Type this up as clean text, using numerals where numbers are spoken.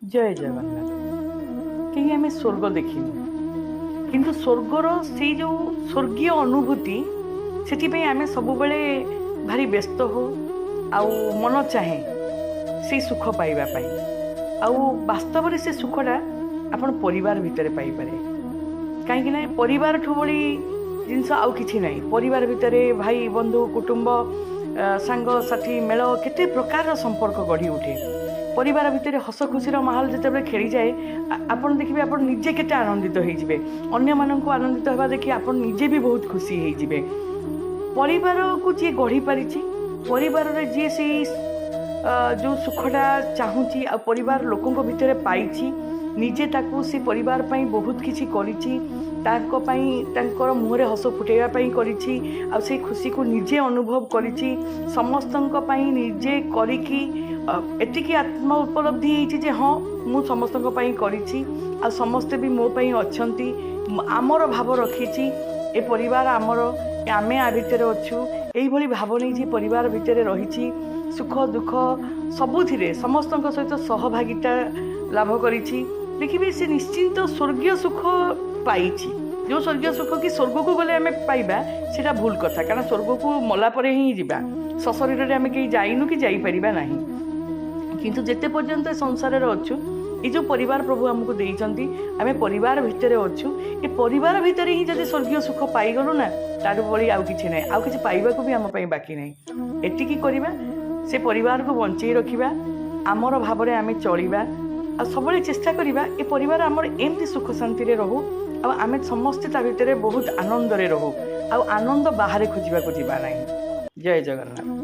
जय जगन्नाथ। कहीं आम स्वर्ग देखिनु किंतु स्वर्गर से जो स्वर्गीय अनुभूति से आम सब भारी व्यस्त हो आउ मन चाहे से सुख पाइबापी वास्तव में से सुखटा आपण परिवार भितर पाइपारे कहीं परिवार ठू बड़ी जिनस आउ कि ना परिवार भितर भाई बंधु कुटुंब सांग साथी मेल केते प्रकार संपर्क गढ़ी उठे परिवार भितर हस खुशीर माहौल जिते खेली जाए आपन देखिए आप निजे केते आनंदित होइजिबे अन्य माननकु आनंदित होबा देखि आपन निजे भी बहुत खुशी होइजिबे परिवार को जी गढ़ी पारिछि परिवार रे जी से जो सुखटा चाहूँगी आ परिवार लोकों भितर पाइछि निजे ताकू से परिवार पाई बहुत किछि करिछि तांकर मुहरे हस फुटेवा पाई करिछि आ से खुशी को निजे अनुभव करिछि समस्तंक पाई निजे करिकि एतिकी आत्म उपलब्धि होइछि जे हाँ मु समस्तंक पाई करिछि आ समस्ते भी मो पाई अछंती आमर भाव रखिछि ए परिवार आमर आमे आ भितर अच्छु एई भली भाव नहीं जे परिवार भितर रहिछि सुख दुख सबुथिरे समस्तंक सहित सहभागिता लाभ करिछि देखिबे से निश्चिंत स्वर्गीय सुख पाइछि जो स्वर्गीय सुख कि स्वर्ग को गले आमे पाइबा सेटा भूल कथा कारण स्वर्ग को मला परे ही जिबा सशरीर रे आमे के जाइनु कि जाई परिबा नाही किंतु जेते पर्यंत संसार रे अच्छु ये जो परिवार प्रभु आमको देइचंती आमे परिवार भितर अच्छु ए परिवार भितर ही जदि स्वर्गीय सुख पाइगलु ना तार बड़ी आउ किछि नै आउ किछि पाइबाकू भी आम पई बाकी नै एतिकी करिबा से परिवार को बंचई रखिबा आमर भाव आम चलिबा आ सब चेष्टा करिबा ए परिवार आमर एमती सुख शांति रे रहू आ आमे समस्ते ता भितर बहुत आनंद रे रहू आ आनंद बाहर खोजिबा को जिबा नै जय जगन्नाथ।